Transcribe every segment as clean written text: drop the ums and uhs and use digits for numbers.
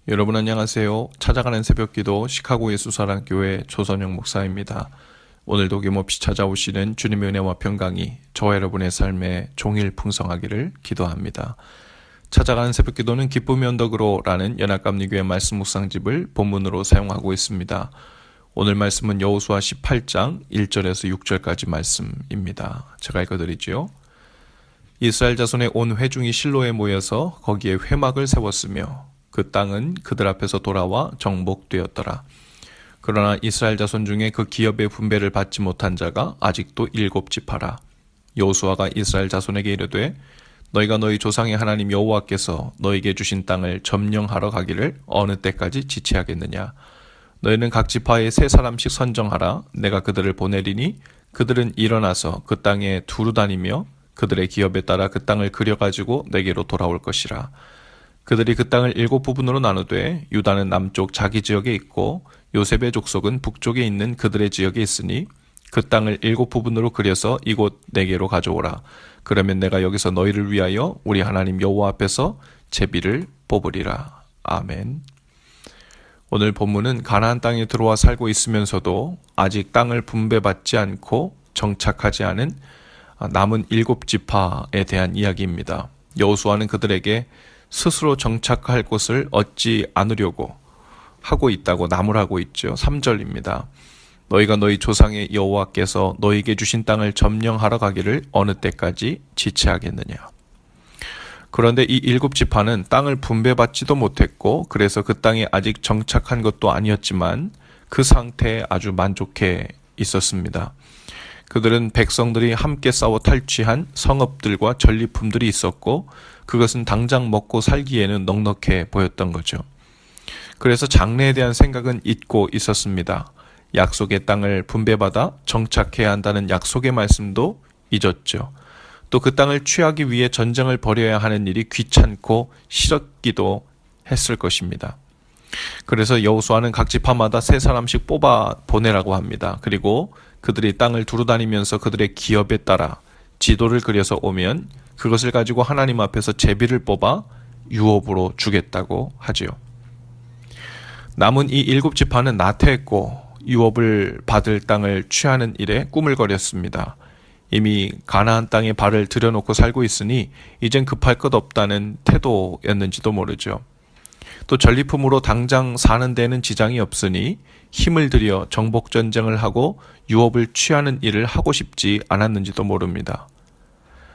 여러분 안녕하세요. 찾아가는 새벽기도 시카고 예수사랑교회 조선영 목사입니다. 오늘도 어김없이 찾아오시는 주님의 은혜와 평강이 저와 여러분의 삶에 종일 풍성하기를 기도합니다. 찾아가는 새벽기도는 기쁨의 언덕으로 라는 연합감리교회 말씀 묵상집을 본문으로 사용하고 있습니다. 오늘 말씀은 여호수아 18장 1절에서 6절까지 말씀입니다. 제가 읽어드리죠. 이스라엘 자손의 온 회중이 실로에 모여서 거기에 회막을 세웠으며 그 땅은 그들 앞에서 돌아와 정복되었더라. 그러나 이스라엘 자손 중에 그 기업의 분배를 받지 못한 자가 아직도 7지파라. 여호수아가 이스라엘 자손에게 이르되 너희가 너희 조상의 하나님 여호와께서 너희에게 주신 땅을 점령하러 가기를 어느 때까지 지체하겠느냐. 너희는 각 지파에 3사람씩 선정하라. 내가 그들을 보내리니 그들은 일어나서 그 땅에 두루 다니며 그들의 기업에 따라 그 땅을 그려가지고 내게로 돌아올 것이라. 그들이 그 땅을 7부분으로 나누되 유다는 남쪽 자기 지역에 있고 요셉의 족속은 북쪽에 있는 그들의 지역에 있으니 그 땅을 7부분으로 그려서 이곳 내게로 가져오라. 그러면 내가 여기서 너희를 위하여 우리 하나님 여호와 앞에서 제비를 뽑으리라. 아멘. 오늘 본문은 가나안 땅에 들어와 살고 있으면서도 아직 땅을 분배받지 않고 정착하지 않은 남은 7지파에 대한 이야기입니다. 여호수아는 그들에게 스스로 정착할 곳을 얻지 않으려고 하고 있다고 나무라고 있죠. 3절입니다. 너희가 너희 조상의 여호와께서 너희에게 주신 땅을 점령하러 가기를 어느 때까지 지체하겠느냐. 그런데 이 7지파는 땅을 분배받지도 못했고 그래서 그 땅에 아직 정착한 것도 아니었지만 그 상태에 아주 만족해 있었습니다. 그들은 백성들이 함께 싸워 탈취한 성읍들과 전리품들이 있었고 그것은 당장 먹고 살기에는 넉넉해 보였던 거죠. 그래서 장래에 대한 생각은 잊고 있었습니다. 약속의 땅을 분배받아 정착해야 한다는 약속의 말씀도 잊었죠. 또 그 땅을 취하기 위해 전쟁을 벌여야 하는 일이 귀찮고 싫었기도 했을 것입니다. 그래서 여호수아는 각 지파마다 3사람씩 뽑아 보내라고 합니다. 그리고 그들이 땅을 두루 다니면서 그들의 기업에 따라 지도를 그려서 오면 그것을 가지고 하나님 앞에서 제비를 뽑아 유업으로 주겠다고 하지요. 남은 이 7지파는 나태했고 유업을 받을 땅을 취하는 일에 꿈을 거렸습니다. 이미 가나안 땅에 발을 들여놓고 살고 있으니 이젠 급할 것 없다는 태도였는지도 모르죠. 또 전리품으로 당장 사는 데는 지장이 없으니 힘을 들여 정복전쟁을 하고 유업을 취하는 일을 하고 싶지 않았는지도 모릅니다.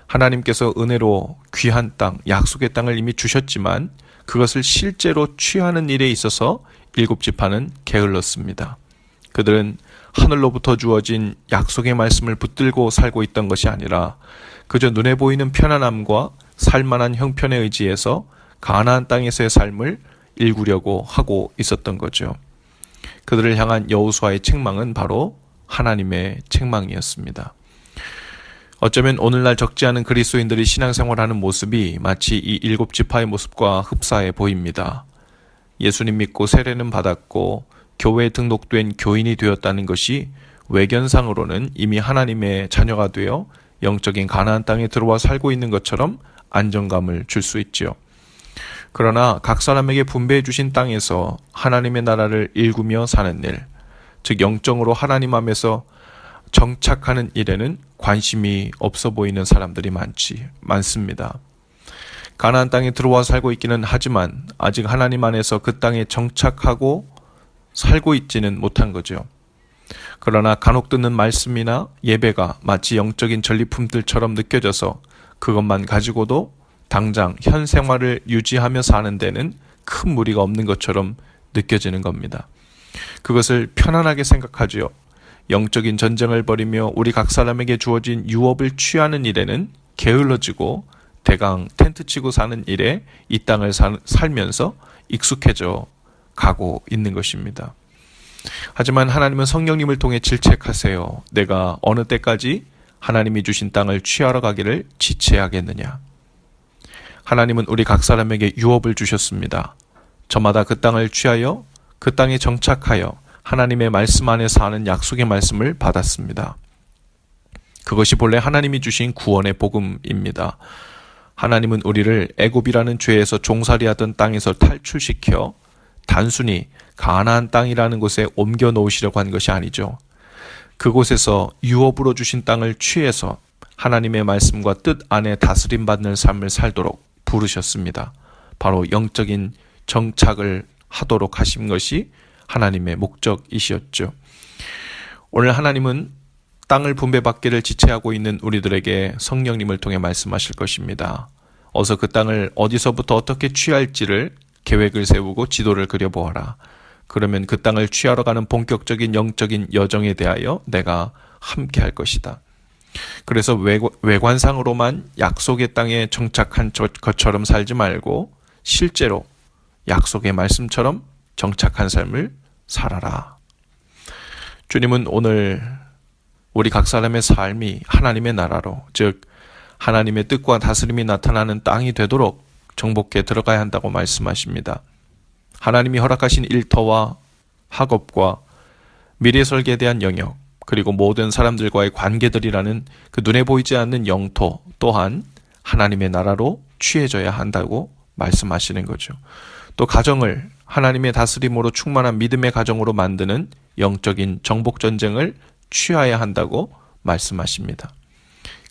하나님께서 은혜로 귀한 땅, 약속의 땅을 이미 주셨지만 그것을 실제로 취하는 일에 있어서 7지파는 게을렀습니다. 그들은 하늘로부터 주어진 약속의 말씀을 붙들고 살고 있던 것이 아니라 그저 눈에 보이는 편안함과 살만한 형편에 의지해서 가나안 땅에서의 삶을 일구려고 하고 있었던 거죠. 그들을 향한 여호수아의 책망은 바로 하나님의 책망이었습니다. 어쩌면 오늘날 적지 않은 그리스도인들이 신앙생활하는 모습이 마치 이 7지파의 모습과 흡사해 보입니다. 예수님 믿고 세례는 받았고 교회에 등록된 교인이 되었다는 것이 외견상으로는 이미 하나님의 자녀가 되어 영적인 가나안 땅에 들어와 살고 있는 것처럼 안정감을 줄 수 있죠. 그러나 각 사람에게 분배해 주신 땅에서 하나님의 나라를 일구며 사는 일, 즉 영적으로 하나님 앞에서 정착하는 일에는 관심이 없어 보이는 사람들이 많습니다. 가나안 땅에 들어와 살고 있기는 하지만 아직 하나님 안에서 그 땅에 정착하고 살고 있지는 못한 거죠. 그러나 간혹 듣는 말씀이나 예배가 마치 영적인 전리품들처럼 느껴져서 그것만 가지고도 당장 현 생활을 유지하며 사는 데는 큰 무리가 없는 것처럼 느껴지는 겁니다. 그것을 편안하게 생각하지요. 영적인 전쟁을 벌이며 우리 각 사람에게 주어진 유업을 취하는 일에는 게을러지고 대강 텐트 치고 사는 일에 이 땅을 살면서 익숙해져 가고 있는 것입니다. 하지만 하나님은 성령님을 통해 질책하세요. 내가 어느 때까지 하나님이 주신 땅을 취하러 가기를 지체하겠느냐. 하나님은 우리 각 사람에게 유업을 주셨습니다. 저마다 그 땅을 취하여 그 땅에 정착하여 하나님의 말씀 안에 사는 약속의 말씀을 받았습니다. 그것이 본래 하나님이 주신 구원의 복음입니다. 하나님은 우리를 애굽이라는 죄에서 종살이하던 땅에서 탈출시켜 단순히 가나안 땅이라는 곳에 옮겨 놓으시려고 한 것이 아니죠. 그곳에서 유업으로 주신 땅을 취해서 하나님의 말씀과 뜻 안에 다스림받는 삶을 살도록 부르셨습니다. 바로 영적인 정착을 하도록 하신 것이 하나님의 목적이셨죠. 오늘 하나님은 땅을 분배받기를 지체하고 있는 우리들에게 성령님을 통해 말씀하실 것입니다. 어서 그 땅을 어디서부터 어떻게 취할지를 계획을 세우고 지도를 그려보아라. 그러면 그 땅을 취하러 가는 본격적인 영적인 여정에 대하여 내가 함께 할 것이다. 그래서 외관상으로만 약속의 땅에 정착한 것처럼 살지 말고 실제로 약속의 말씀처럼 정착한 삶을 살아라. 주님은 오늘 우리 각 사람의 삶이 하나님의 나라로, 즉 하나님의 뜻과 다스림이 나타나는 땅이 되도록 정복해 들어가야 한다고 말씀하십니다. 하나님이 허락하신 일터와 학업과 미래 설계에 대한 영역, 그리고 모든 사람들과의 관계들이라는 그 눈에 보이지 않는 영토 또한 하나님의 나라로 취해져야 한다고 말씀하시는 거죠. 또 가정을 하나님의 다스림으로 충만한 믿음의 가정으로 만드는 영적인 정복 전쟁을 취해야 한다고 말씀하십니다.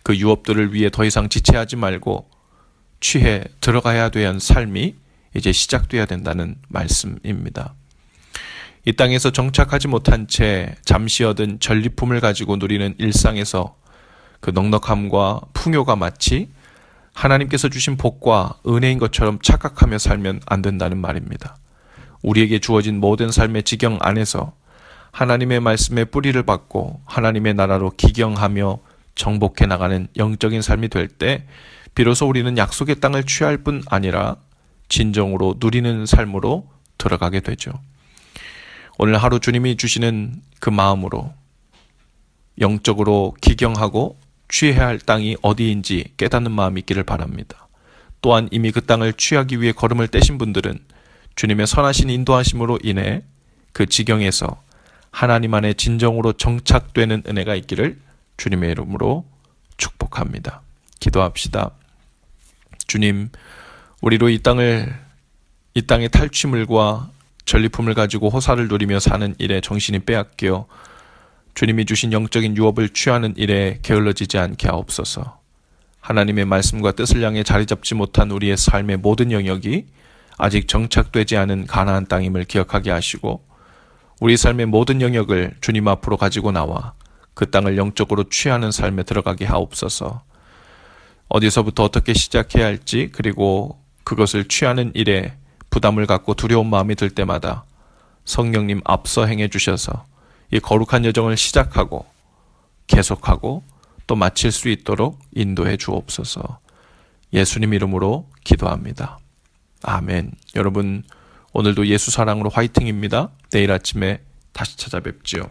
그 유업들을 위해 더 이상 지체하지 말고 취해 들어가야 되는 삶이 이제 시작돼야 된다는 말씀입니다. 이 땅에서 정착하지 못한 채 잠시 얻은 전리품을 가지고 누리는 일상에서 그 넉넉함과 풍요가 마치 하나님께서 주신 복과 은혜인 것처럼 착각하며 살면 안 된다는 말입니다. 우리에게 주어진 모든 삶의 지경 안에서 하나님의 말씀에 뿌리를 받고 하나님의 나라로 기경하며 정복해 나가는 영적인 삶이 될 때 비로소 우리는 약속의 땅을 취할 뿐 아니라 진정으로 누리는 삶으로 들어가게 되죠. 오늘 하루 주님이 주시는 그 마음으로 영적으로 기경하고 취해야 할 땅이 어디인지 깨닫는 마음이 있기를 바랍니다. 또한 이미 그 땅을 취하기 위해 걸음을 떼신 분들은 주님의 선하신 인도하심으로 인해 그 지경에서 하나님 안에 진정으로 정착되는 은혜가 있기를 주님의 이름으로 축복합니다. 기도합시다. 주님, 우리로 이 땅의 탈취물과 전리품을 가지고 호사를 누리며 사는 일에 정신이 빼앗겨 주님이 주신 영적인 유업을 취하는 일에 게을러지지 않게 하옵소서. 하나님의 말씀과 뜻을 향해 자리 잡지 못한 우리의 삶의 모든 영역이 아직 정착되지 않은 가나안 땅임을 기억하게 하시고 우리 삶의 모든 영역을 주님 앞으로 가지고 나와 그 땅을 영적으로 취하는 삶에 들어가게 하옵소서. 어디서부터 어떻게 시작해야 할지, 그리고 그것을 취하는 일에 부담을 갖고 두려운 마음이 들 때마다 성령님 앞서 행해 주셔서 이 거룩한 여정을 시작하고 계속하고 또 마칠 수 있도록 인도해 주옵소서. 예수님 이름으로 기도합니다. 아멘. 여러분, 오늘도 예수 사랑으로 화이팅입니다. 내일 아침에 다시 찾아뵙지요.